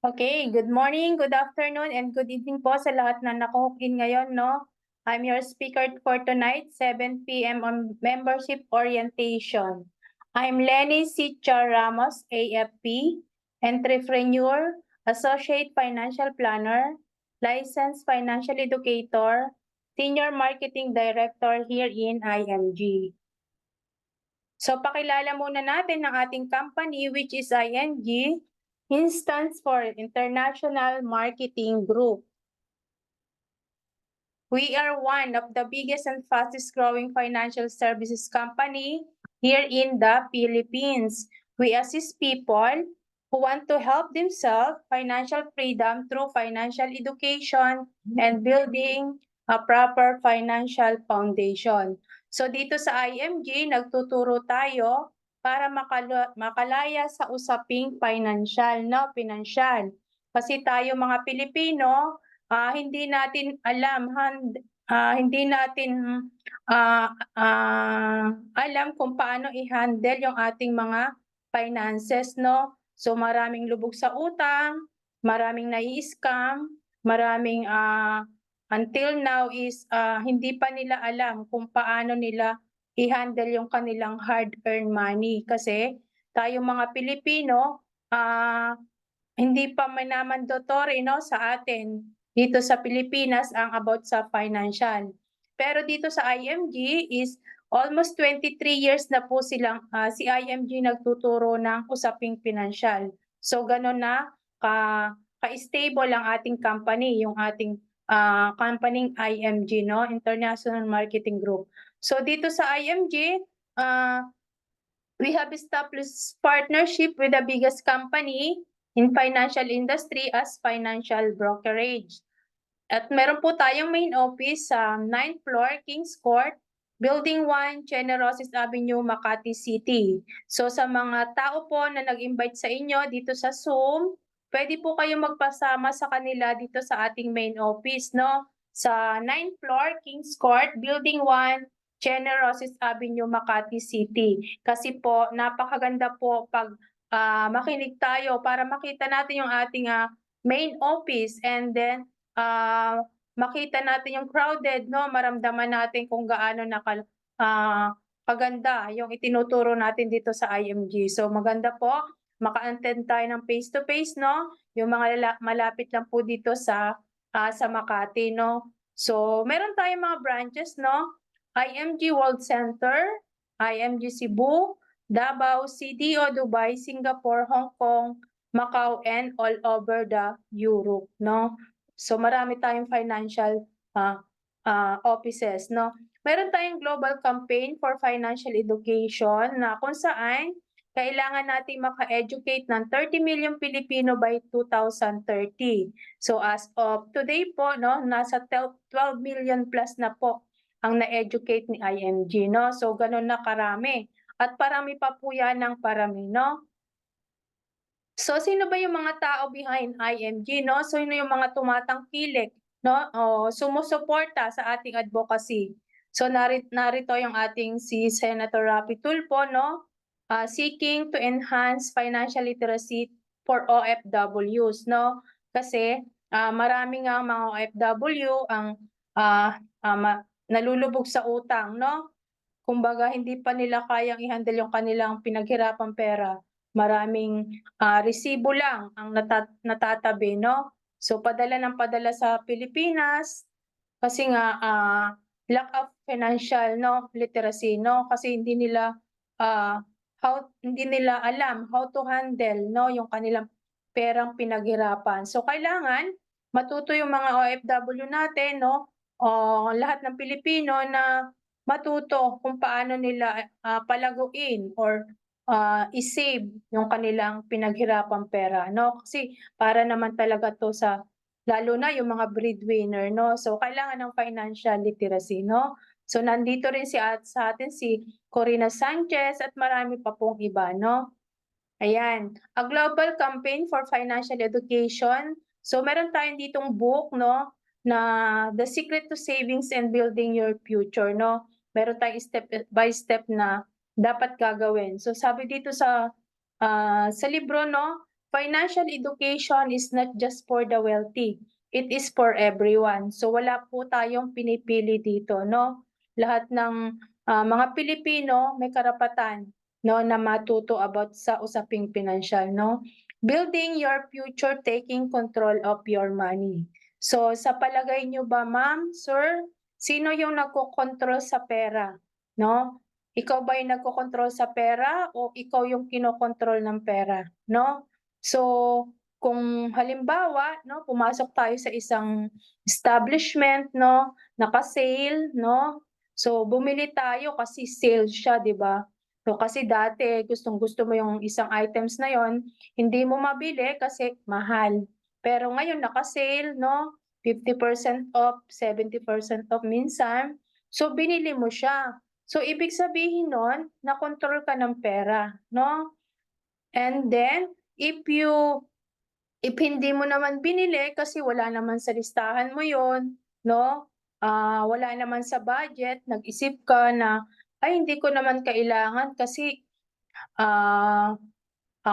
Okay, good morning, good afternoon, and good evening po sa lahat na naka-hook-in ngayon, no? I'm your speaker for tonight, 7 p.m. on membership orientation. I'm Lenny C. Char Ramos, AFP, entrepreneur, associate financial planner, licensed financial educator, senior marketing director here in IMG. So pakilala muna natin ang ating company which is IMG. Stands for International Marketing Group. We are one of the biggest and fastest growing financial services company here in the Philippines. We assist people who want to help themselves financial freedom through financial education and building a proper financial foundation. So dito sa IMG, nagtuturo tayo para makalaya sa usaping financial, no? Pinansyal. Kasi tayo mga Pilipino, hindi natin alam, hindi natin alam kung paano i-handle yung ating mga finances, no? So maraming lubog sa utang, maraming nai-scam, maraming until now is hindi pa nila alam kung paano nila i-handle yung kanilang hard-earned money kasi tayo mga Pilipino hindi pa minamandatory, no, sa atin dito sa Pilipinas ang about sa financial. Pero dito sa IMG is almost 23 years na po silang si IMG nagtuturo ng usaping pinansyal. So gano'n na ka-stable ang ating company, yung ating company IMG, no, International Marketing Group. So dito sa IMG, we have established partnership with the biggest company in financial industry as financial brokerage. At meron po tayong main office sa 9th floor, Kings Court, Building 1, Generosis Avenue, Makati City. So sa mga tao po na nag-invite sa inyo dito sa Zoom, pwede po kayong magpasama sa kanila dito sa ating main office, no? Sa 9th floor, Kings Court, Building 1, Generosis Avenue, Makati City. Kasi po, napakaganda po pag makinig tayo para makita natin yung ating main office and then makita natin yung crowded, no? Maramdaman natin kung gaano kaganda yung itinuturo natin dito sa IMG. So maganda po, maka-attend tayo ng face-to-face, no? Yung mga malapit lang po dito sa Makati, no? So meron tayong mga branches, no? IMG World Center, IMG Cebu, Davao, CDO, Dubai, Singapore, Hong Kong, Macau, and all over the Europe, no? So marami tayong financial offices, no? Meron tayong global campaign for financial education na kung saan kailangan nating maka-educate ng 30 million Pilipino by 2030. So as of today po, no, nasa 12 million plus na po ang na-educate ni IMG, no? So gano'n na karami. At parami pa po yan ng parami, no? So sino ba yung mga tao behind IMG, no? So sino yung mga tumatangkilik, no? O sumusuporta sa ating advocacy. So narito yung ating si Senator Rapi Tulfo, no? Seeking to enhance financial literacy for OFWs, no? Kasi maraming nga mga OFW ang nalulubog sa utang, no? Kumbaga hindi pa nila kayang i-handle yung kanilang pinaghirapang pera. Maraming resibo lang ang natatabi, no? So padala ng padala sa Pilipinas kasi nga lack of financial, no, literacy, no? Kasi hindi nila hindi nila alam how to handle, no, yung kanilang perang pinaghirapan. So kailangan matuto yung mga OFW natin, no, lahat ng Pilipino na matuto kung paano nila palaguin or i-save yung kanilang pinaghirapang pera, no? Kasi para naman talaga 'to sa lalo na yung mga breadwinner, no? So kailangan ng financial literacy, no? So nandito rin sa atin si Corina Sanchez at marami pa pong iba, no? Ayan, a global campaign for financial education. So meron tayong ditong book, no, na The Secret to Savings and Building Your Future, no? Meron tayong step by step na dapat gagawin. So sabi dito sa libro, no, financial education is not just for the wealthy, it is for everyone. So wala po tayong pinipili dito, no? Lahat ng mga Pilipino may karapatan, no, na matuto about sa usaping pinansyal, no? Building your future, taking control of your money. So sa palagay niyo ba, ma'am, sir, sino yung nagkokontrol sa pera, no? Ikaw ba yung nagkokontrol sa pera o ikaw yung kinokontrol ng pera, no? So, kung halimbawa 'no, pumasok tayo sa isang establishment 'no, naka-sale 'no, so bumili tayo kasi sale siya 'di ba? So, kasi dati gustong-gusto mo yung isang items na yon, hindi mo mabili kasi mahal. Pero ngayon naka-sale 'no, 50% off, 70% off minsan, so binili mo siya. So, ibig sabihin nun nakontrol ka ng pera 'no? And then if hindi mo naman binili kasi wala naman sa listahan mo yon, 'no, wala naman sa budget, nag-isip ka na, "Ay hindi ko naman kailangan kasi, ah,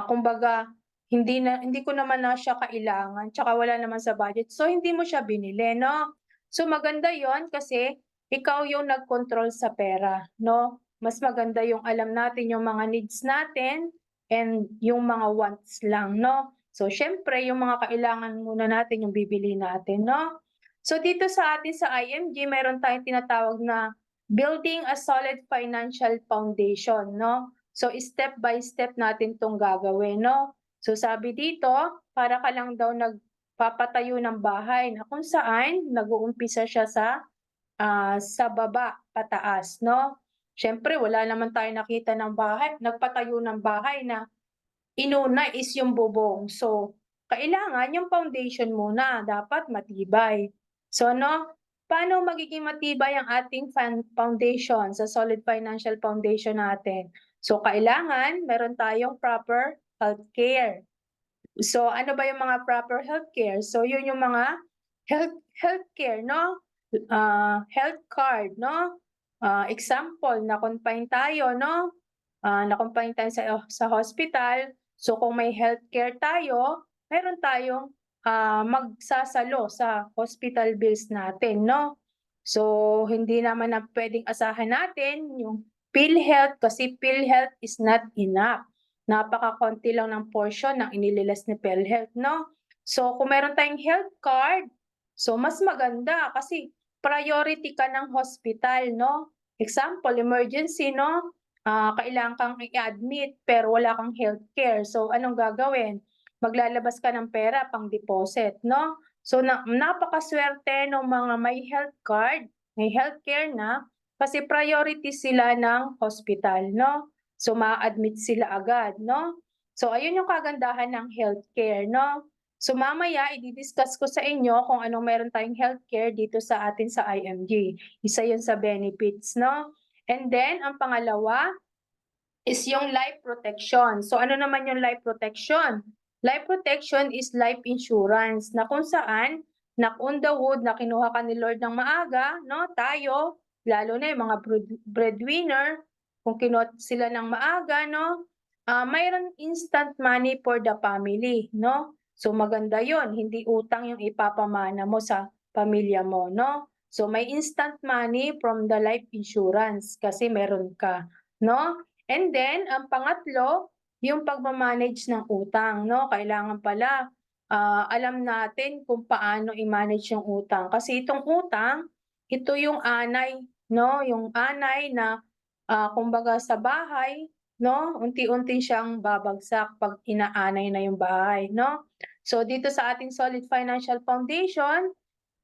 kumbaga hindi ko naman na siya kailangan tsaka wala naman sa budget." So hindi mo siya binili 'no. So maganda yon kasi ikaw yung nagkontrol sa pera 'no. Mas maganda yung alam natin yung mga needs natin and yung mga wants lang 'no. So siyempre yung mga kailangan muna natin yung bibili natin 'no. So dito sa atin sa IMG meron tayong tinatawag na building a solid financial foundation 'no. So step by step natin 'tong gagawin 'no. So sabi dito, para ka lang daw nagpapatayo ng bahay na kung saan nag-uumpisa siya sa baba pataas 'no. Siyempre wala naman tayong nakita ng bahay nagpatayo ng bahay na inuna is yung bubong. So, kailangan yung foundation muna dapat matibay. So ano, paano magiging matibay ang ating foundation sa solid financial foundation natin? So kailangan meron tayong proper healthcare. So ano ba yung mga proper healthcare? So yun yung mga healthcare 'no, health card 'no. Example na-confine tayo 'no, na-confine tayo sa hospital, so kung may healthcare tayo, meron tayong, magsasalo sa hospital bills natin 'no. So hindi naman na puwedeng asahan natin yung PhilHealth kasi PhilHealth is not enough. Napakakonti lang ng portion ng inililas ni PhilHealth 'no. So kung meron tayong health card, so mas maganda kasi priority ka ng hospital 'no. Example, emergency 'no, kailangan kang i-admit pero wala kang healthcare. So anong gagawin? Maglalabas ka ng pera pang-deposit 'no. So napakasuwerte nung mga may health card, may healthcare na, kasi priority sila ng hospital 'no. So maa-admit sila agad 'no. So ayun yung kagandahan ng healthcare 'no. So mamaya i-di-discuss ko sa inyo kung anong meron tayong healthcare dito sa atin sa IMG. Isa yun sa benefits 'no. And then ang pangalawa is yung life protection. So ano naman yung life protection? Life protection is life insurance na kung saan knock on the wood na kinuha ka ni Lord ng maaga 'no, tayo, lalo na yung mga breadwinner, kung kinuha sila ng maaga 'no, mayroong instant money for the family 'no. So maganda yon, hindi utang yung ipapamana mo sa pamilya mo 'no. So may instant money from the life insurance kasi meron ka 'no. And then ang pangatlo, yung pagma-manage ng utang 'no. Kailangan pala, alam natin kung paano i-manage yung utang. Kasi itong utang, ito yung anay 'no, yung anay na, kumbaga sa bahay 'no, unti-unti siyang babagsak 'pag inaanay na yung bahay 'no. So dito sa ating Solid Financial Foundation,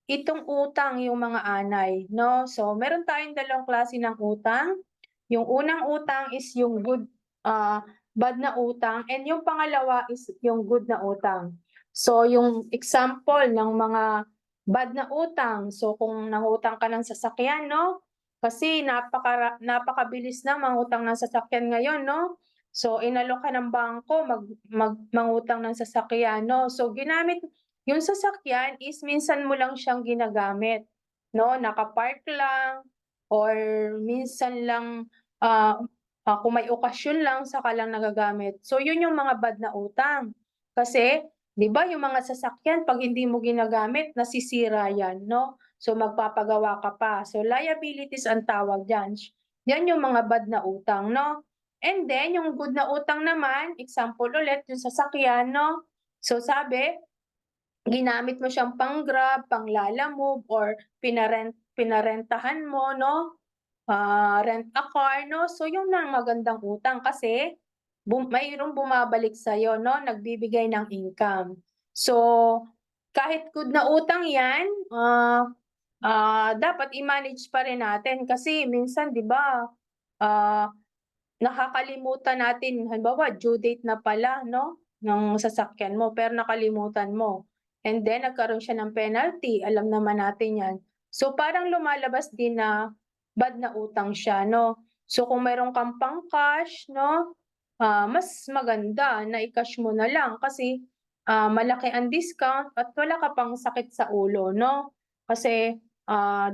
itong utang yung mga anay 'no. So meron tayong dalawang klase ng utang. Yung unang utang is yung bad na utang and yung pangalawa is yung good na utang. So yung example ng mga bad na utang, so kung nangutang ka ng sasakyan 'no, kasi napakabilis na mangutang ng sasakyan ngayon 'no. So inalok ka ng bangko mangutang ng sasakyan 'no. So ginamit yung sasakyan is minsan mo lang siyang ginagamit 'no, naka-park lang or minsan lang, kung may okasyon lang saka lang nagagamit. So yun yung mga bad na utang. Kasi 'di ba yung mga sasakyan 'pag hindi mo ginagamit nasisira yan 'no? So magpapagawa ka pa. So liabilities ang tawag diyan. Yan yung mga bad na utang 'no? And then yung good na utang naman, example ulit yung sasakyan 'no? So sabi, ginamit mo siyang pang-Grab, pang-Lalamove or pinarentahan mo 'no? Rent a car 'no, so yun ang magandang utang kasi mayroong bumabalik sa'yo 'no, nagbibigay ng income. So, kahit good na utang 'yan, dapat i-manage pa rin natin kasi minsan 'di ba, ah, nakakalimutan natin halimbawa due date na pala 'no, ng sasakyan mo pero nakalimutan mo and then nagkaroon siya ng penalty, alam naman natin 'yan. So, parang lumalabas din na bad na utang siya 'no. So, kung meron kang pang-cash 'no, mas maganda na i-cash mo na lang kasi, malaki ang discount at wala ka pang sakit sa ulo 'no. Kasi,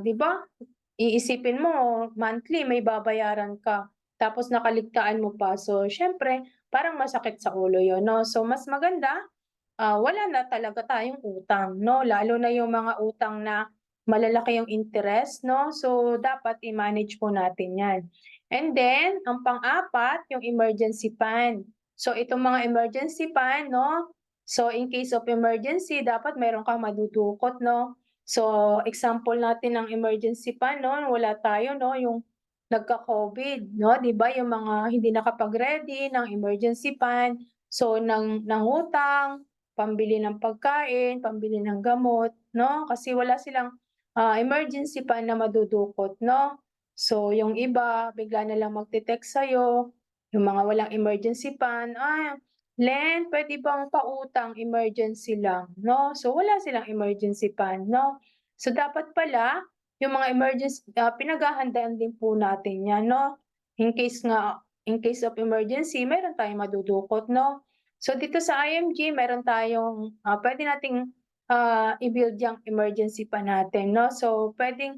'di ba, iisipin mo monthly may babayaran ka tapos nakaligtaan mo pa. So, siyempre parang masakit sa ulo 'yun 'no. So, mas maganda, wala na talaga tayong utang 'no, lalo na yung mga utang na malalaki yung interest 'no, so dapat i-manage po natin 'yan. And then ang pang-apat yung emergency fund. So itong mga emergency fund 'no, so in case of emergency dapat meron kang madudukot 'no. So example natin ng emergency fund 'no, wala tayo 'no, yung nagka-COVID 'no, 'di ba yung mga hindi nakapag-ready ng emergency fund, so nangutang, pambili ng pagkain, pambili ng gamot 'no, kasi wala silang, emergency fund na madudukot 'no. So yung iba bigla na lang magte-text sa'yo, yung mga walang emergency fund, "Len, puwede bang pautang emergency lang?" 'No, so wala silang emergency fund 'no. So dapat pala yung mga pinaghahandaan din po natin 'yan 'no, in case of emergency meron tayong madudukot 'no. So dito sa IMG meron tayong, puwede nating, i-build yang emergency fund natin 'no. So puwede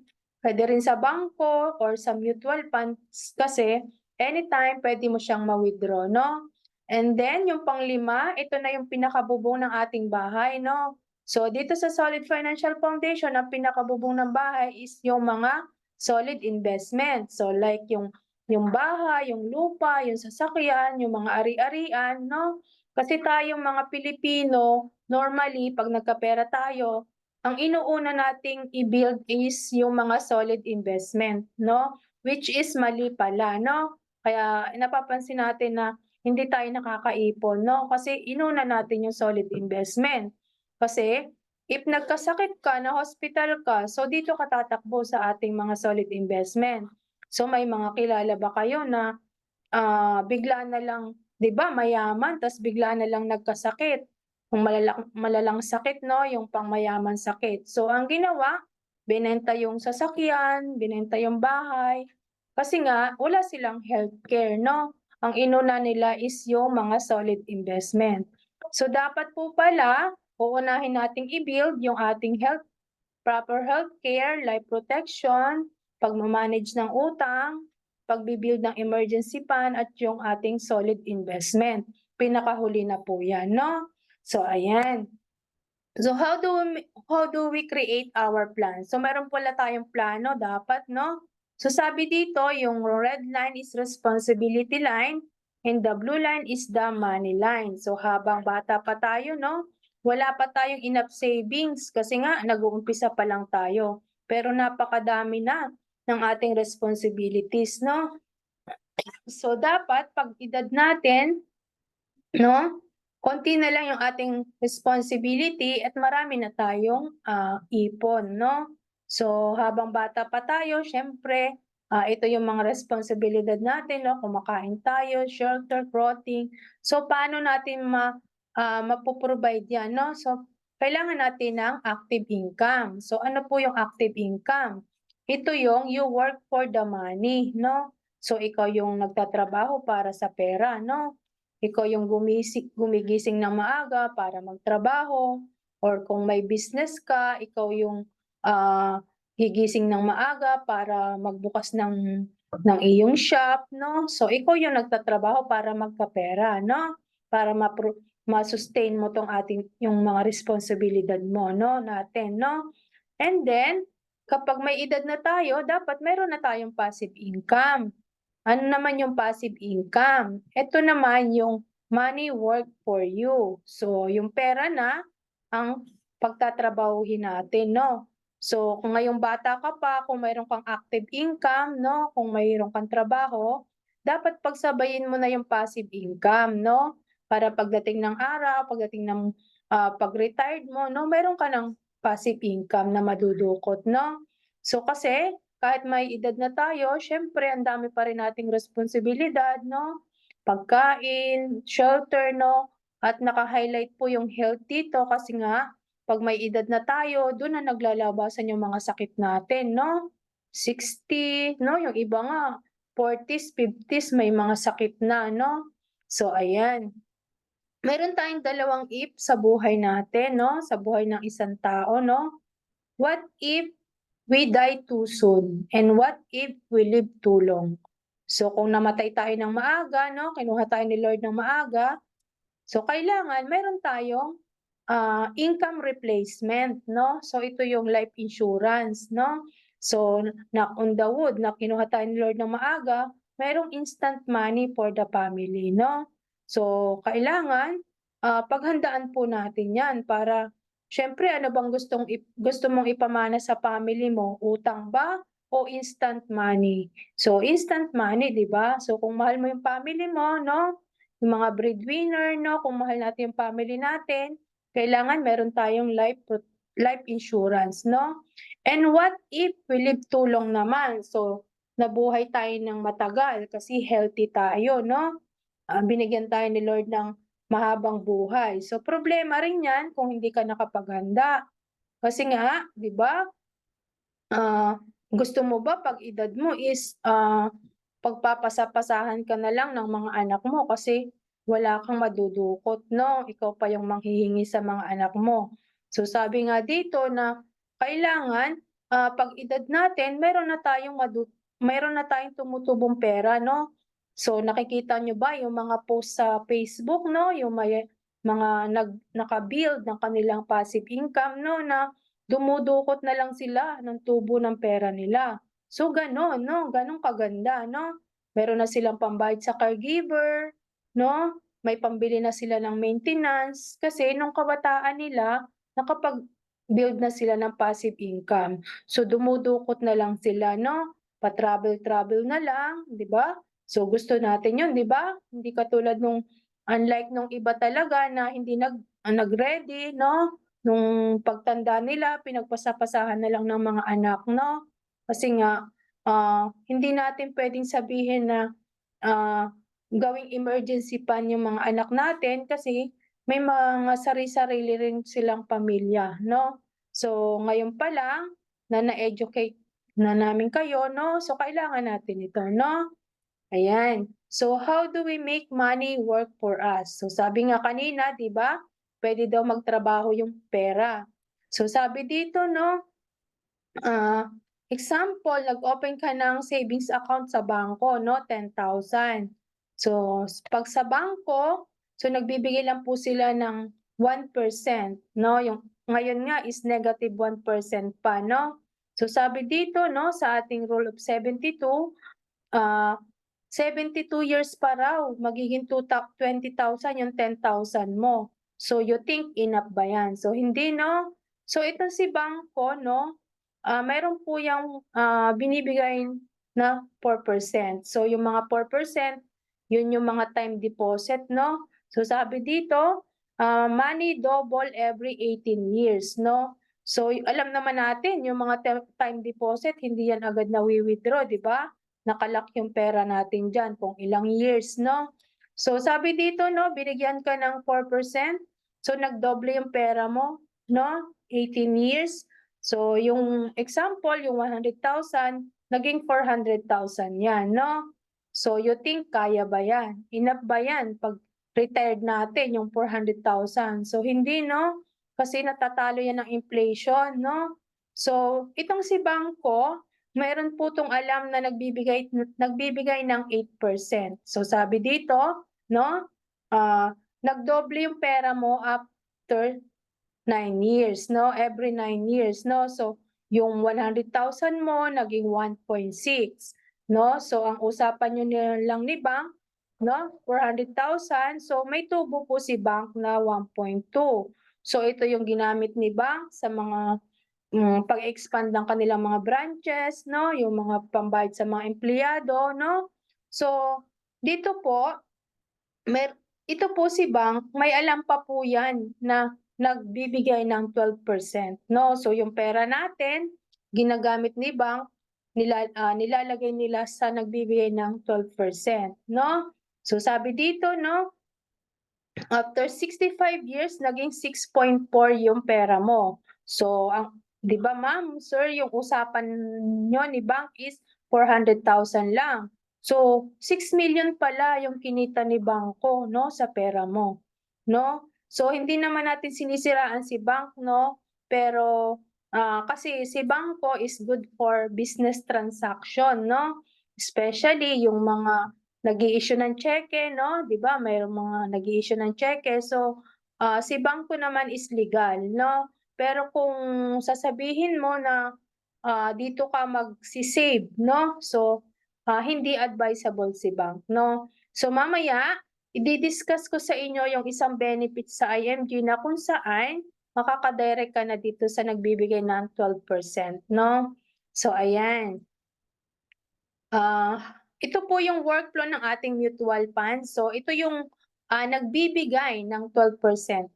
rin sa bangko or sa mutual funds kasi anytime puwede mo siyang ma-withdraw 'no. And then yung panglima, ito na yung pinakabubong ng ating bahay 'no. So dito sa Solid Financial Foundation ang pinakabubong ng bahay is yung mga solid investment. So like yung bahay, yung lupa, yung sasakyan, yung mga ari-arian 'no. Kasi tayong mga Pilipino, normally 'pag nagkapera tayo, ang inuuna nating i-build is yung mga solid investment 'no, which is mali pala 'no. Kaya napapansin natin na hindi tayo nakakaipon 'no, kasi inuna natin yung solid investment. Kasi if nagkasakit ka, na-hospital ka, so dito ka tatakbo sa ating mga solid investment. So may mga kilala ba kayo na bigla na lang 'di ba mayaman ta's bigla na lang nagkasakit, kung malalang sakit 'no, yung pangmayaman sakit. So ang ginawa, binenta yung sasakyan, binenta yung bahay, kasi nga wala silang healthcare 'no. Ang inuna nila is yung mga solid investment. So dapat po pala, uunahin nating i-build yung ating proper healthcare, life protection, pagma-manage ng utang, pagbi-build ng emergency fund at yung ating solid investment. Pinakahuli na po 'yan 'no. So ayan. So how do we create our plan? So meron pala tayong plano dapat 'no. So sabi dito yung red line is responsibility line and the blue line is the money line. So habang bata pa tayo 'no, wala pa tayong enough savings kasi nga nag-uumpisa pa lang tayo. Pero napakadami na ng ating responsibilities 'no. So dapat 'pag edad natin 'no, konti na lang yung ating responsibility at marami na tayong, ipon 'no. So habang bata pa tayo siyempre, ito yung mga responsibilidad natin 'no, kumakain tayo, shelter, clothing. So paano natin mapo-provide 'yan 'no, so kailangan natin ng active income. So ano po yung active income? Ito yung you work for the money 'no. So ikaw yung nagtatrabaho para sa pera 'no. Ikaw yung gumigising ng maaga para magtrabaho or kung may business ka, ikaw yung, gigising ng maaga para magbukas ng iyong shop 'no. So ikaw yung nagtatrabaho para magkapera 'no, para ma-sustain mo tong yung mga responsibilidad mo, no, natin, no? And then, kapag may edad na tayo, dapat meron na tayong passive income. Ano naman yung passive income? Ito naman yung money work for you. So, yung pera na ang pagtatrabahuhin natin, no? So, kung ngayong bata ka pa, kung mayroon kang active income, no? Kung mayroon kang trabaho, dapat pagsabayin mo na yung passive income, no? Para pagdating ng araw, pagdating ng pag-retired mo, no? Meron ka ng passive income na madudukot, no? So, kasi kahit may edad na tayo, siyempre ang dami pa rin nating responsibilidad, no? Pagkain, shelter, no? At naka-highlight po yung health dito kasi nga 'pag may edad na tayo, dun na naglalabasan yung mga sakit natin, no? 60, no? Yung iba nga 40s, 50s may mga sakit na, no? So ayan, meron tayong dalawang if sa buhay natin, no? Sa buhay ng isang tao, no? What if we die too soon and what if we live too long? So kung namatay tayo ng maaga, no, kinuha tayo ni Lord ng maaga, so kailangan meron tayong income replacement, no? So ito yung life insurance, no? So knock on the wood na kinuha tayo ni Lord ng maaga, merong instant money for the family, no? So kailangan paghandaan po natin 'yan para siyempre ano bang gusto mong ipamana sa family mo, utang ba o instant money? So instant money, 'di ba? So kung mahal mo yung family mo, no? Yung mga breadwinner, no? Kung mahal natin yung family natin, kailangan meron tayong life insurance, no? And what if we live too long naman? So, nabuhay tayo ng matagal kasi healthy tayo, no? Binigyan tayo ni Lord ng mahabang buhay. So, problema rin yan kung hindi ka nakapaghanda. Kasi nga, di ba, gusto mo ba pag edad mo is pagpapasapasahan ka na lang ng mga anak mo kasi wala kang madudukot, no? Ikaw pa yung manghihingi sa mga anak mo. So sabi nga dito na kailangan pag edad natin meron na tayong tumutubong pera, no? So nakikita nyo ba yung mga post sa Facebook, no? Yung may mga naka-build ng kanilang passive income, no? Na dumudukot na lang sila ng tubo ng pera nila. So gano'n 'no, gano'n kaganda 'no. Meron na silang pambayad sa caregiver 'no, may pambili na sila ng maintenance kasi nung kabataan nila nakapag-build na sila ng passive income. So dumudukot na lang sila 'no, pa-travel-travel na lang, 'di ba? So gusto natin 'yun, 'di ba? Hindi katulad unlike nung iba talaga na hindi nag-ready 'no, nung pagtanda nila pinagpasapasahan na lang ng mga anak 'no. Kasi nga, hindi natin puwedeng sabihin na, ah, gawing emergency fund yung mga anak natin kasi may mga sari-sarili rin silang pamilya 'no. So, ngayon pa lang na-educate na namin kayo 'no, so kailangan natin ito 'no. Ayan. So, how do we make money work for us? So, sabi nga kanina 'di ba, puwede daw magtrabaho yung pera. So, sabi dito 'no, example, nag-open ka ng savings account sa bangko 'no, 10,000. So, 'pag sa bangko, so nagbibigay lang po sila ng 1% 'no, yung ngayon nga is negative 1% pa 'no. So, sabi dito 'no, sa ating Rule of 72, ah, 72 years pa raw magiging 20,000 yung 10,000 mo. So, you think enough ba 'yan? So, hindi 'no. So, itong si bangko 'no, meron po yang binibigay na 4%. So, yung mga 4%, yun yung mga time deposit 'no. So, sabi dito, money double every 18 years 'no. So, alam naman natin yung mga time deposit hindi yan agad nawi-withdraw, 'di ba? Naka yung pera natin diyan kung ilang years 'no. So, sabi dito 'no, binigyan ka ng 4%, so nagdoble yung pera mo 'no, 18 years. So, yung example, yung 100,000 naging 400,000 'yan 'no. So, you think kaya ba 'yan? Enough ba 'yan 'pag retired natin yung 400,000? So, hindi 'no, kasi natatalo 'yan ng inflation 'no. So, itong si bangko, meron po 'tong alam na nagbibigay ng 8%. So, sabi dito 'no, nagdoble yung pera mo after 9 years, no? Every 9 years, no? So, yung 100,000 mo naging 1.6, no? So, ang usapan nyo lang ni bank, no? 400,000. So, may tubo po si bank na 1.2. So, ito yung ginamit ni bank sa mga pag-expand ng kanilang mga branches, no? Yung mga pambayad sa mga empleyado, no? So, dito po, ito po si bank, may alam pa po yan na nagbibigay ng 12%, no? So yung pera natin, ginagamit ni bank, nilalagay nila sa nagbibigay ng 12%, no? So sabi dito, no, after 65 years, naging 6.4 yung pera mo. So, 'di ba ma'am, sir, yung usapan nyo ni bank is 400,000 lang. So, 6 million pala yung kinita ni bangko, no, sa pera mo, no? So, hindi naman natin sinisiraan si bank, no? Pero, kasi si bangko is good for business transaction, no? Especially yung mga nag-i-issue ng tseke, no? 'Di ba mayroong mga nag-i-issue ng tseke. So, si bangko naman is legal, no? Pero kung sasabihin mo na, dito ka magse-save, no? So, hindi advisable si bank, no? So, mamaya idi-discuss ko sa inyo yung isang benefit sa IMG na kung saan makaka-direct ka na dito sa nagbibigay ng 12%, no? So, ayan. Ito po yung workflow ng ating mutual fund. So ito yung nagbibigay ng 12%,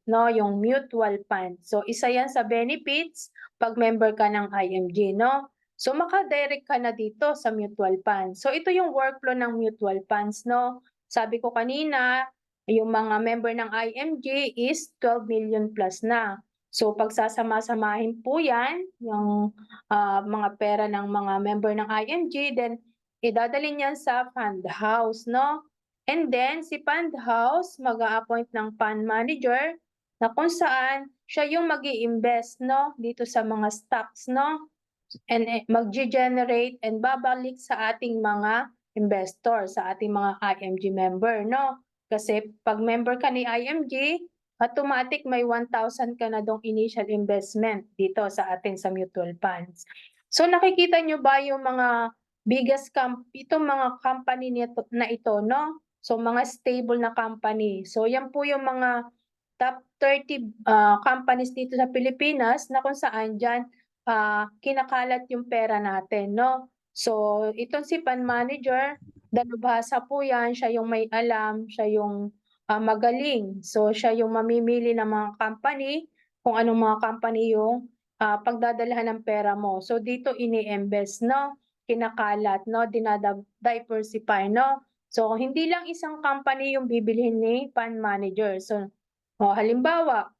no, yung mutual fund. So isa yan sa benefits pag member ka ng IMG, no? So maka-direct ka na dito sa mutual fund. So ito yung workflow ng mutual funds, no? Sabi ko kanina, yung mga member ng IMG is 12 million plus na. So pagsasama-samahin po yan, yung mga pera ng mga member ng IMG, then idadalhin yan sa fund house, no? And then, si fund house, mag-a-appoint ng fund manager na kung saan siya yung mag invest no? Dito sa mga stocks, no? And mag-generate and babalik sa ating mga investor, sa ating mga IMG member, no? Kasi pag member ka ni IMG, automatic may 1,000 ka na dong initial investment dito sa atin sa mutual funds. So nakikita nyo ba yung mga itong mga company na ito, no? So mga stable na company. So yan po yung mga top 30 companies dito sa Pilipinas na kung saan diyan kinakalat yung pera natin, no? So itong si fund manager, dalubhasa po yan, siya yung may alam, siya yung magaling. So siya yung mamimili ng mga company, kung anong mga company yung pagdadalhan ng pera mo. So dito ini-invest, no? Kinakalat, no? Diversify, no? So hindi lang isang company yung bibilhin ni fund manager. So halimbawa,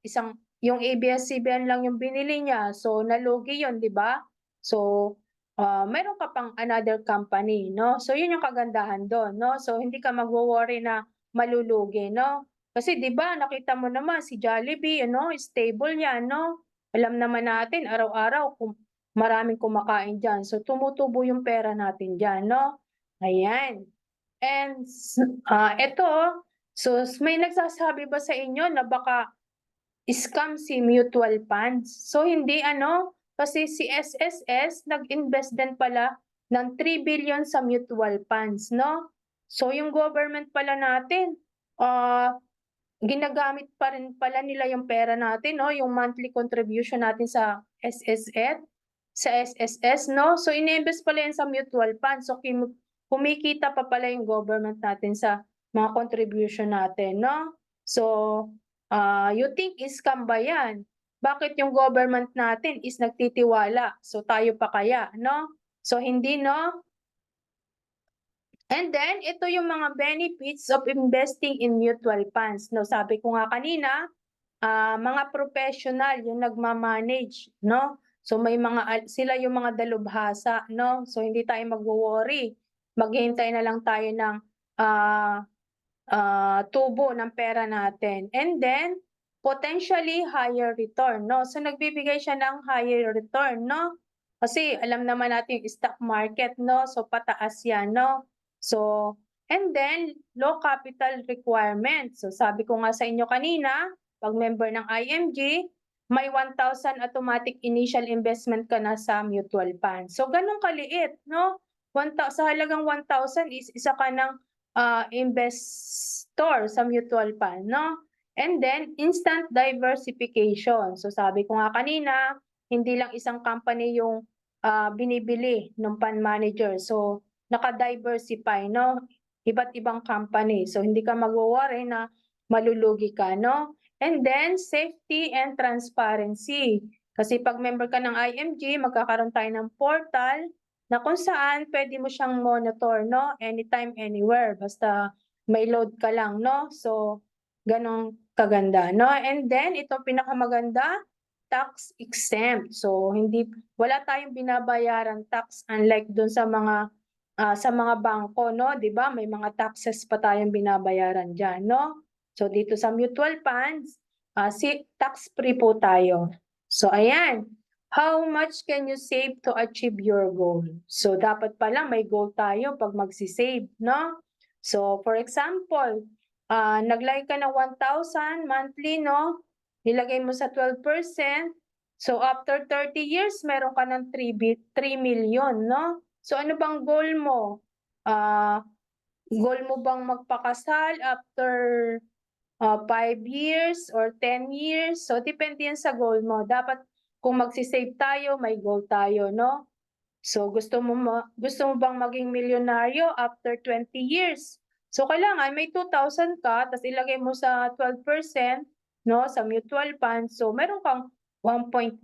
yung ABS-CBN lang yung binili niya, so nalugi yun, di ba? So, meron ka pang another company, no? So, yun yung kagandahan doon, no? So, hindi ka magwo-worry na malulugi, no? Kasi di ba, nakita mo naman si Jollibee, stable yan, no? Alam naman natin, araw-araw, kung maraming kumakain dyan. So, tumutubo yung pera natin dyan, no? Ayan. And ito, so may nagsasabi ba sa inyo na baka scam si mutual funds? So hindi kasi si SSS nag-invest din pala ng 3 billion sa mutual funds, no? So yung government pala natin, ginagamit pa rin pala nila yung pera natin, no? Yung monthly contribution natin sa SSS, no? So ininvest pala yan sa mutual funds. So kumikita pa pala yung government natin sa mga contribution natin, no? So, you think scam ba yan? Bakit yung government natin is nagtitiwala? So tayo pa kaya, no? So hindi, no? And then, ito yung mga benefits of investing in mutual funds. No, sabi ko nga kanina, mga professional yung nagma-manage, no? So may sila yung mga dalubhasa, no? So hindi tayo magwo-worry. Maghihintay na lang tayo ng tubo ng pera natin. And then, potentially higher return, no? So nagbibigay siya ng higher return, no? Kasi alam naman natin yung stock market, no? So pataas yan, no? So And then, low capital requirements. So sabi ko nga sa inyo kanina, pag member ng IMG, may 1,000 automatic initial investment ka na sa mutual fund. So ganun kaliit, no? Sa halagang 1,000 is isa ka ng investor sa mutual fund, no? And then, instant diversification. So sabi ko nga kanina, hindi lang isang company yung binibili ng fund manager. So naka-diversify, no? Iba't ibang company. So hindi ka magwo-worry na malulugi ka, no? And then safety and transparency. Kasi pag member ka ng IMG, magkakaroon tayo ng portal na kung saan pwede mo siyang monitor, no? Anytime, anywhere. Basta may load ka lang, no? So, ganong kaganda, no? And then, itong pinakamaganda, tax exempt. So, wala tayong binabayaran tax unlike dun sa mga bangko, no? 'Di ba? May mga taxes pa tayong binabayaran diyan, no? So dito sa mutual funds, tax-free po tayo. So ayan, how much can you save to achieve your goal? So dapat pala may goal tayo pag magsi-save, no? So for example, naglagay ka ng 1,000 monthly, no? Nilagay mo sa 12%. So after 30 years, meron ka ng 3 million, no? So ano bang goal mo? Goal mo bang magpakasal after 5 years or 10 years? So depende yan sa goal mo. Dapat kung magsi-save tayo, may goal tayo, no? So gusto mo bang maging milyonaryo after 20 years? So kailangan may 2,000 ka, tapos ilagay mo sa 12%, no, sa mutual fund. So meron kang 1.8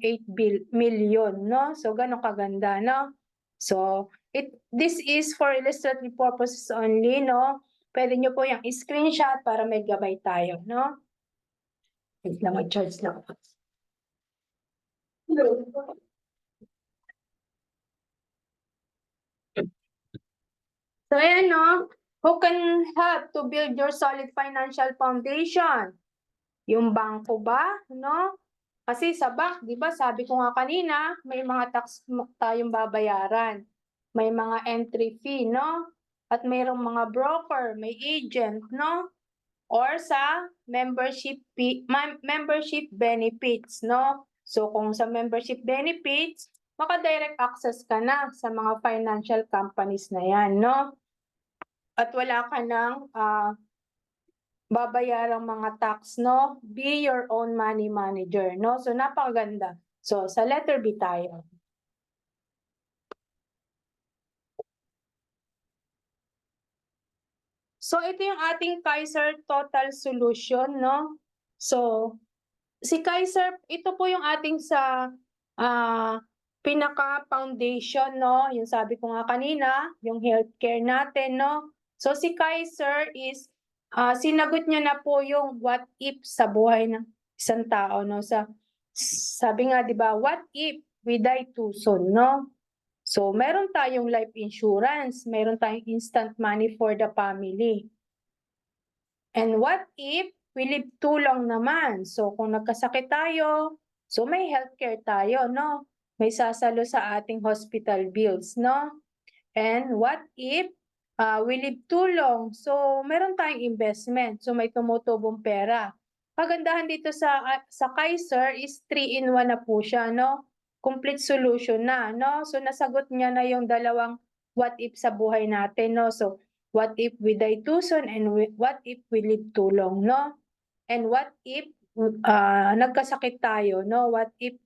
million, no? So ganun kaganda, no? So this is for illustrative purposes only, no? Pwede nyo po yung screenshot para may gabay tayo, no? Wait lang, mag-charge lang ako. So ayan, no? Who can help to build your solid financial foundation? Yung bangko ba, no? Kasi sa bank, di ba, sabi ko nga kanina, may mga tax tayong babayaran. May mga entry fee, no? At mayroong mga broker, may agent, no? Or sa membership benefits, no? So kung sa membership benefits, maka-direct access ka na sa mga financial companies na yan, no? At wala ka ng babayarang mga tax, no? Be your own money manager, no? So napakaganda. So sa letter B tayo. So ito yung ating Kaiser Total Solution, no? So si Kaiser, ito po yung ating sa pinaka-foundation, no? Yung sabi ko nga kanina, yung healthcare natin, no? So si Kaiser is sinagot niya na po yung what if sa buhay ng isang tao, no? Sabi nga, di ba, what if we die too soon, no? So meron tayong life insurance, meron tayong instant money for the family. And what if we live too long naman? So kung nagkasakit tayo, so may healthcare tayo, no? May sasalo sa ating hospital bills, no? And what if we live too long? So meron tayong investment, so may tumutubong pera. Kagandahan dito sa Kaiser is 3-in-1 na po siya, no? Complete solution na, no? So nasagot niya na yung dalawang what if sa buhay natin, no? So what if we die too soon and what if we live too long, no? And what if nagkasakit tayo, no? What if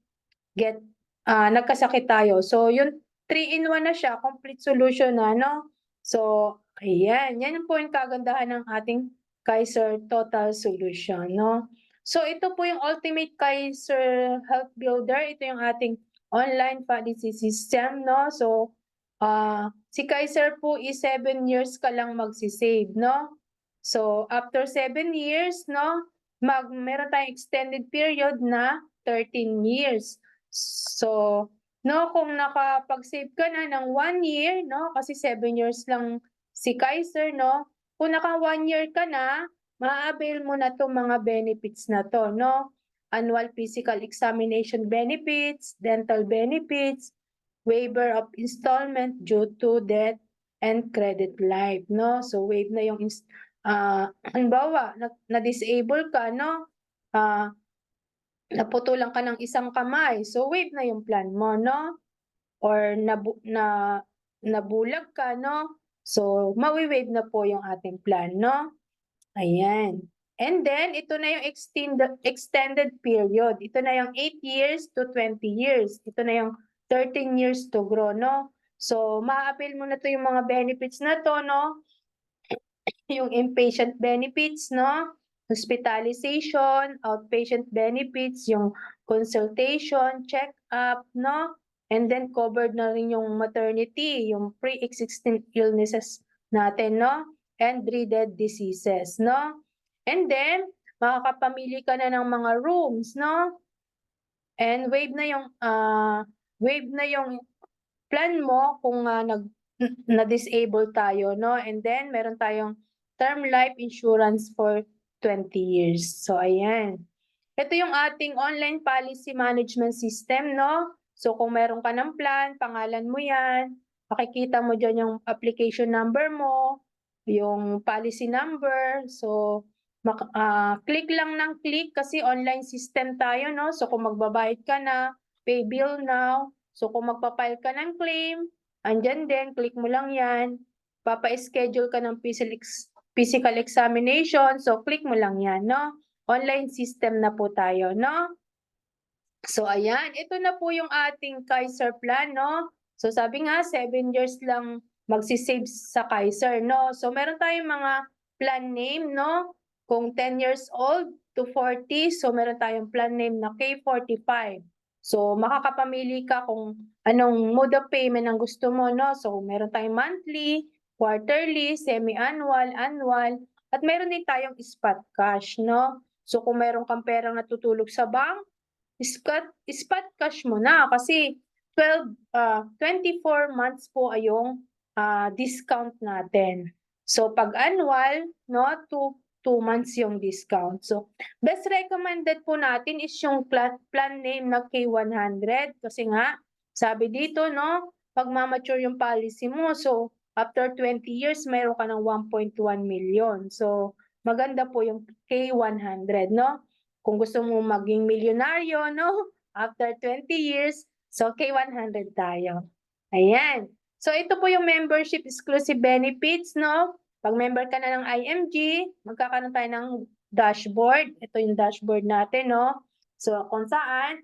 nagkasakit tayo? So yung 3-in-1 na siya, complete solution na, no? So ayan, yan po yung kagandahan ng ating Kaiser Total Solution, no? So ito po yung Ultimate Kaiser Health Builder. Ito yung ating online policy system, no? So si Kaiser po is 7 years ka lang magsisave, no? So after 7 years, no, meron tayong extended period na 13 years. So, no, kung nakapag-save ka na ng 1 year, no, kasi 7 years lang si Kaiser, no, kung naka 1 year ka na, ma-avail mo na itong mga benefits na to, no? Annual physical examination benefits, dental benefits, waiver of installment due to death, and credit life, no? So waive na yung halimbawa na-disable ka, no? Naputulan ka ng isang kamay, so waive na yung plan mo, no? Or nabulag ka, no? So mawi-waive na po yung ating plan, no? Ayan. And then ito na yung extended period. Ito na yung 8 years to 20 years. Ito na yung 13 years to grow, no? So maa-avail mo na to yung mga benefits na to, no? Yung inpatient benefits, no? Hospitalization, outpatient benefits, yung consultation, check-up, no? And then covered na rin yung maternity, yung pre-existing illnesses natin, no? And dreaded diseases, no? And then, makakapamili ka na ng mga rooms, no? And waive na yung plan mo kung na-disable tayo, no? And then, meron tayong term life insurance for 20 years. So, ayan. Ito yung ating online policy management system, no? So, kung meron ka ng plan, pangalan mo yan, makikita mo dyan yung application number mo, yung policy number. So, click lang ng click kasi online system tayo, no? So, kung magbabayad ka na, pay bill now. So, kung magpapile ka ng claim, andyan din, click mo lang yan. Papa-schedule ka ng physical examination, so click mo lang yan, no? Online system na po tayo, no? So, ayan, ito na po yung ating Kaiser plan, no? So, sabi nga, 7 years lang magsisave sa Kaiser, no? So, meron tayong mga plan name, no? Kung 10 years old to 40, so meron tayong plan name na K45. So, makakapamili ka kung anong mode of payment ang gusto mo, no? So, meron tayong monthly, quarterly, semi-annual, annual, at meron din tayong spot cash, no? So, kung meron kang perang natutulog sa bank, spot cash mo na kasi 24 months po ay yung discount natin. So, pag annual, no, 2 months yung discount. So, best recommended po natin is yung plan name na K100 kasi nga, sabi dito, no, pag ma-mature yung policy mo, so, after 20 years, mayroon ka ng 1.1 million. So, maganda po yung K100, no? Kung gusto mo maging milyonaryo, no? After 20 years, so K100 tayo. Ayan. So, ito po yung membership exclusive benefits, no? Pag member ka na ng IMG, magkakaroon tayo ng dashboard. Ito yung dashboard natin, no? So, kung saan,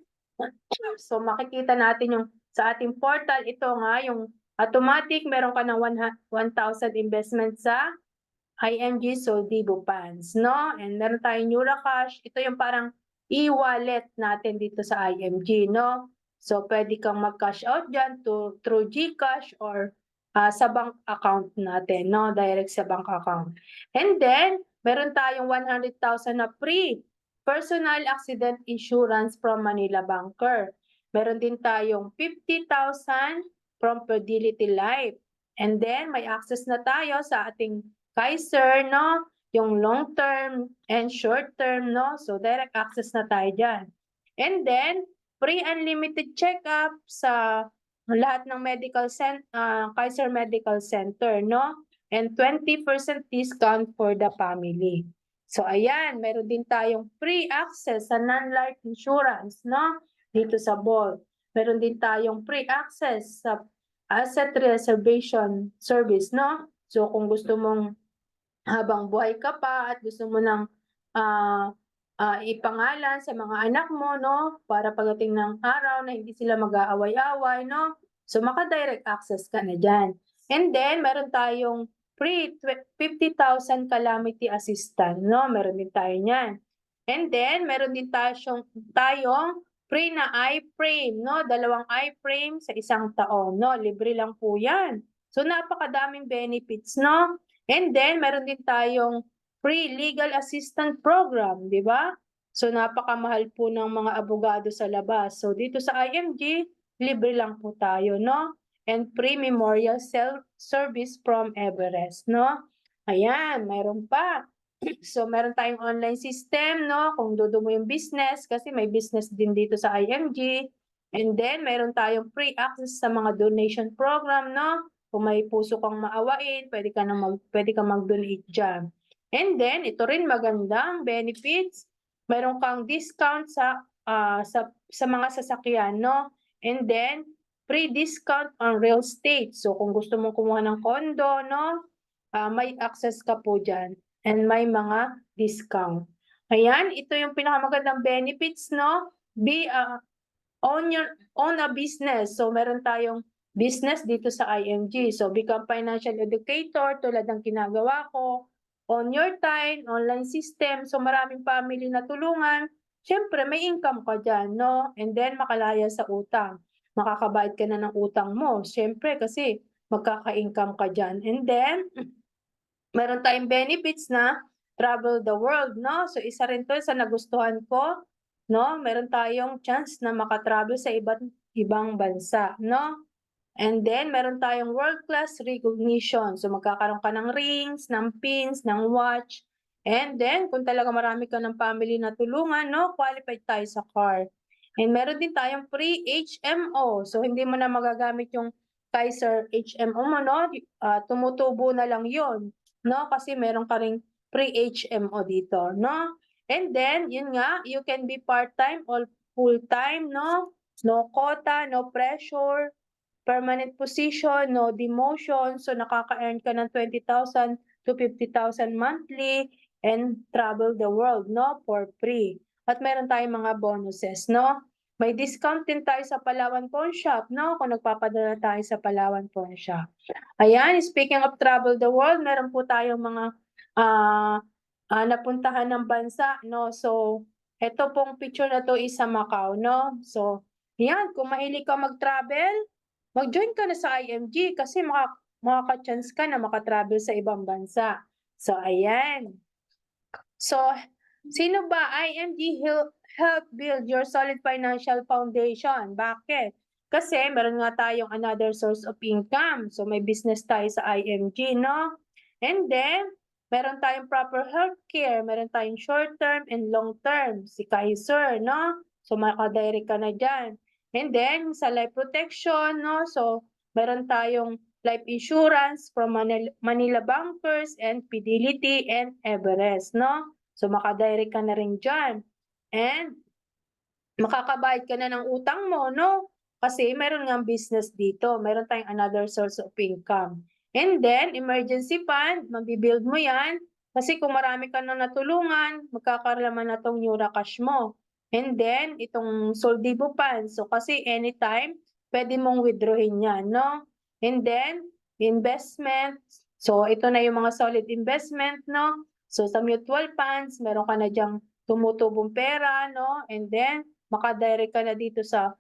so makikita natin yung sa ating portal, ito nga, yung automatic, meron ka ng 1,000 investment sa IMG Soldibo Funds, no? And meron tayong Neuracash. Ito yung parang e-wallet natin dito sa IMG, no? So, pwede kang mag-cash out dyan through GCash or sa bank account natin, no? Direct sa bank account. And then, meron tayong 100,000 na free personal accident insurance from Manila Banker. Meron din tayong 50,000 from Fidelity Life. And then, may access na tayo sa ating Kaiser, no? Yung long term and short term, no? So, direct access na tayo dyan. And then, free unlimited check-up sa lahat ng Kaiser Medical Center, no? And 20% discount for the family. So, ayan, meron din tayong free access sa non-life insurance, no? Dito sa Bolt. Meron din tayong free access sa asset reservation service, no? So, kung gusto mong habang buhay ka pa at gusto mo ng ipangalan sa mga anak mo, no? Para pagdating ng araw na hindi sila mag-aaway-away, no? So, maka-direct access ka na dyan. And then, meron tayong free 50,000 calamity assistant, no? Meron din tayo niyan. And then, meron din tayong free na i-frame, no? 2 i-frame sa isang taon, no? Libre lang po yan. So, napakadaming benefits, no? And then, meron din tayong free legal assistant program, di ba? So, napakamahal po ng mga abogado sa labas. So, dito sa IMG, libre lang po tayo, no? And free memorial service from Everest, no? Ayan, mayroon pa. So, meron tayong online system, no? Kung dudo mo yung business, kasi may business din dito sa IMG. And then, meron tayong free access sa mga donation program, no? Kung may puso kang maawain, pwede kang mag-donate diyan. And then ito rin magandang benefits, meron kang discount sa mga sasakyan, no? And then free discount on real estate. So kung gusto mong kumuha ng condo, no? May access ka po diyan and may mga discount. Ayan, ito yung pinakamagandang benefits, no? Own a business. So meron tayong business dito sa IMG. So become financial educator tulad ng ginagawa ko. On your time, online system. So maraming family na tulungan. Siyempre may income ka dyan, no? And then makalaya sa utang. Makakabayad ka na ng utang mo. Siyempre kasi magkaka-income ka dyan. And then meron tayong benefits na travel the world, no? So isa rin 'to sa nagustuhan ko, no? Meron tayong chance na maka-travel sa iba't ibang bansa, no? And then meron tayong world-class recognition. So magkakaroon ka ng rings, ng pins, ng watch. And then kung talaga marami ka ng family na tulungan, no? Qualified tayo sa car. And meron din tayong free HMO. So hindi mo na magagamit yung Kaiser HMO mo, no? Tumutubo na lang 'yon, no? Kasi meron ka ring free HMO dito, no? And then yun nga, you can be part-time or full-time, no? No quota, no pressure, permanent position, no demotion. So nakaka-earn ka ng 20,000 to 50,000 monthly and travel the world, no? For free. At meron tayong mga bonuses, no? May discount din tayo sa Palawan Pawn Shop, no? Kung nagpapadala tayo sa Palawan Pawn Shop. Ayan, speaking of travel the world, meron po tayong mga napuntahan ng bansa, no? So, ito pong picture na to is sa Macau, no? So, yan, kung mahilig ka mag-travel, mag-join ka na sa IMG kasi makaka-chance ka na maka-travel sa ibang bansa. So, ayan. So, sino ba? IMG help build your solid financial foundation. Bakit? Kasi meron nga tayong another source of income. So, may business tayo sa IMG, no? And then, meron tayong proper healthcare. Meron tayong short-term and long-term. Si Kaiser, no? So, makadirect ka na dyan. And then, sa life protection, no? So, meron tayong life insurance from Manila Bankers and Fidelity and Everest, no? So makadirect ka na rin dyan. And makakabayad ka na ng utang mo, no? Kasi meron ngang business dito. Meron tayong another source of income. And then, emergency fund, mabibuild mo yan. Kasi kung marami ka na natulungan, magkakaraman na tong Nura Cash mo. And then, itong Soldibo fund. So, kasi anytime, pwede mong withdrawin yan, no? And then, investment. So, ito na yung mga solid investment, no? So, sa mutual funds, meron ka na dyang tumutubong pera, no? And then, makadirect ka na dito sa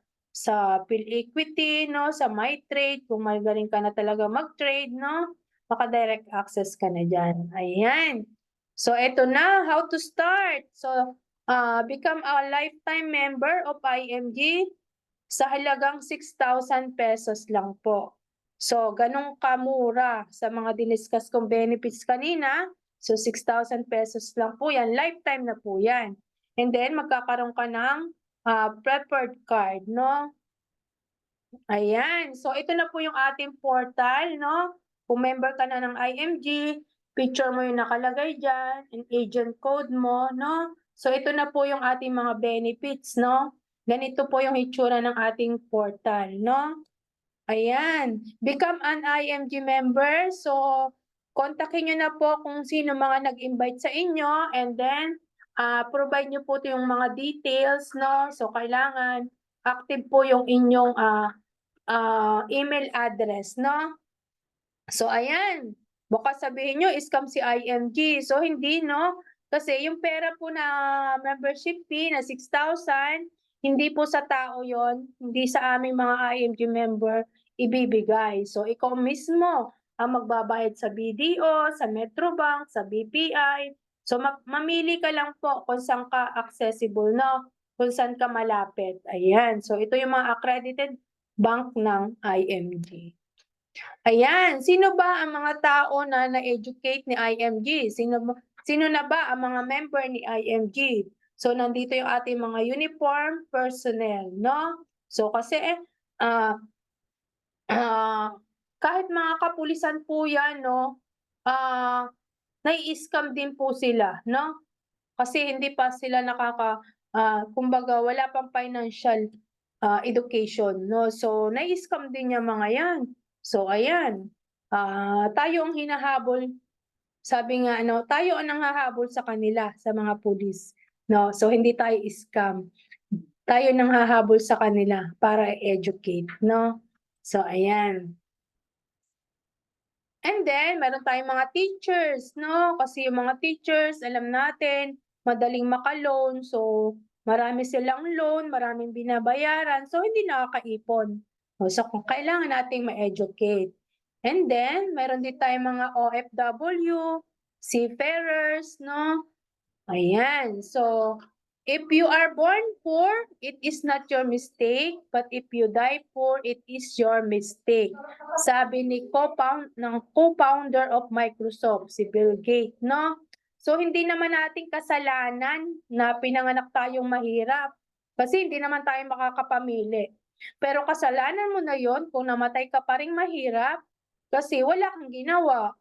PhilEquity, no? Sa MyTrade, kung magaling ka na talaga mag-trade, no? Maka-direct access ka na dyan. Ayan. So, eto na, how to start. So, become a lifetime member of IMG sa halagang 6,000 pesos lang po. So, ganun kamura sa mga diniscuss kong benefits kanina. So, 6,000 pesos lang po yan. Lifetime na po yan. And then, magkakaroon ka ng preferred card, no? Ayan. So, ito na po yung ating portal, no? Kung member ka na ng IMG, picture mo yung nakalagay dyan, and agent code mo, no? So, ito na po yung ating mga benefits, no? Ganito po yung itsura ng ating portal, no? Ayan. Become an IMG member. So, kontakin nyo na po kung sino mga nag-invite sa inyo and then provide nyo po yung mga details, no? So, kailangan active po yung inyong email address, no? So, ayan. Baka sabihin nyo, scam si IMG. So, hindi, no? Kasi yung pera po na membership fee na 6,000, hindi po sa tao yon, hindi sa aming mga IMG member ibibigay. So, ikaw mismo ang magbabayad sa BDO, sa Metrobank, sa BPI. So, mamili ka lang po kung saan ka accessible, no? Kung saan ka malapit. Ayan. So, ito yung mga accredited bank ng IMG. Ayan. Sino ba ang mga tao na na-educate ni IMG? Sino na ba ang mga member ni IMG? So, nandito yung ating mga uniform personnel, no? So, kasi kahit mga kapulisan po yan 'no, nai-scam din po sila 'no? Kasi hindi pa sila kumbaga wala pang financial, education 'no, so nai-scam din yang mga yan. So ayan, tayo ang hinahabol, sabi nga ano, tayo ang nanghahabol sa kanila, sa mga pulis 'no, so hindi tayo scam. Tayo nanghahabol sa kanila para i-educate 'no. So ayan. And then meron tayong mga teachers 'no, kasi yung mga teachers alam natin madaling maka-loan, so marami silang loan, maraming binabayaran, so hindi nakakaipon. O so kung kailangan nating ma-educate. And then meron din tayong mga OFW, seafarers 'no, ayan. So, if you are born poor, it is not your mistake, but if you die poor, it is your mistake. Sabi ni co-founder of Microsoft, si Bill Gates, no? So, hindi naman nating kasalanan na pinanganak tayong mahirap. Kasi hindi naman tayo makakapamili. Pero kasalanan mo na yon kung namatay ka pa ring mahirap kasi wala kang ginawa.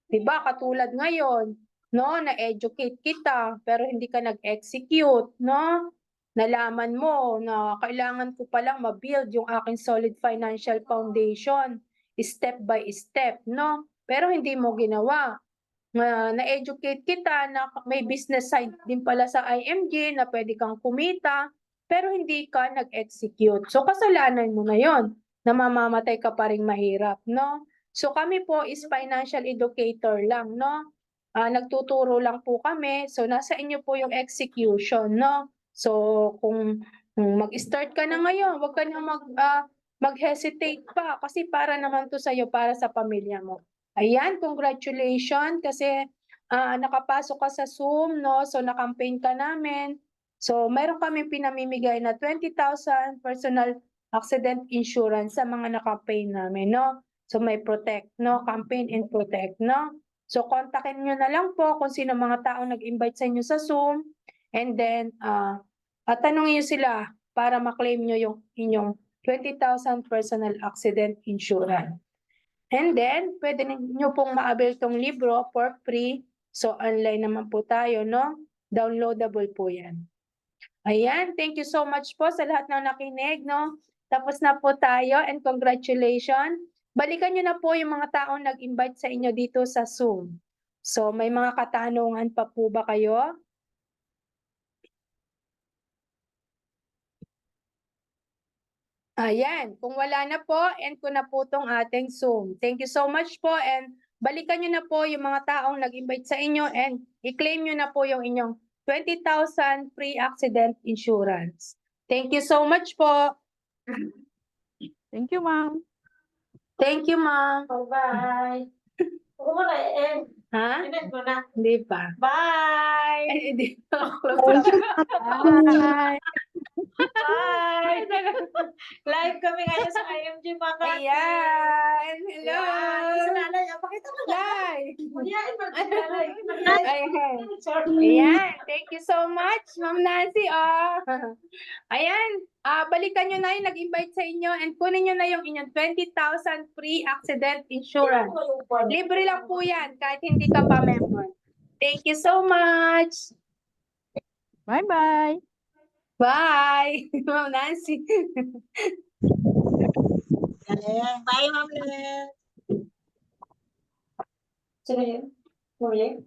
'Di ba katulad ngayon, 'no, na-educate kita pero hindi ka nag-execute, 'no? Nalaman mo na kailangan ko palang ma-build yung aking solid financial foundation, step by step, no? Pero hindi mo ginawa. Na-educate kita na may business side din pala sa IMG na pwede kang kumita, pero hindi ka nag-execute. So kasalanan mo na yon na mamamatay ka pa ring mahirap, no? So kami po is financial educator lang, no? Nagtuturo lang po kami. So nasa inyo po yung execution, no? So kung mag-start ka na ngayon, wag ka na mag-hesitate pa kasi para naman to sa'yo, para sa pamilya mo. Ayan, congratulations kasi nakapasok ka sa Zoom, no? So na-campaign ka namin. So meron kaming pinamimigay na 20,000 personal accident insurance sa mga na-campaign namin, no? So may protect, no? Campaign and protect, no? So kontakin nyo na lang po kung sino mga taong nag-invite sa inyo sa Zoom, and then tanungin nyo sila para ma-claim nyo yung inyong 20,000 personal accident insurance. And then, pwede niyo pong ma-avail tong libro for free. So, online naman po tayo, no? Downloadable po yan. Ayan, thank you so much po sa lahat ng nakinig, no? Tapos na po tayo and congratulations. Balikan nyo na po yung mga taong nag-invite sa inyo dito sa Zoom. So, may mga katanungan pa po ba kayo? Ayan, kung wala na po, end ko na po tong ating Zoom. Thank you so much po and balikan nyo na po yung mga taong nag-invite sa inyo and i-claim nyo na po yung inyong 20,000 free accident insurance. Thank you so much po. Thank you, ma'am. Thank you, ma'am. Bye-bye. Oo na, Ha? Inet mo na. Hindi pa. Bye! Ay, hindi pa. Close up. Bye. Bye! Live kami ngayon sa IMG Makati. Ayan. Hello. Yan. Sa nanay, pakita mo na. Live. Kuyain mo na nanay. Ayan. Ayan. Thank you so much, Ma'am Nancy. Ayan. Balikan nyo na yung nag-invite sa inyo and kunin nyo na yung inyong 20,000 free accident insurance. Libre lang po yan kahit hindi ka pa member. Thank you so much. Bye-bye. Bye, Ma'am Nancy. Bye, Ma'am Len. Sino yun? Kuya?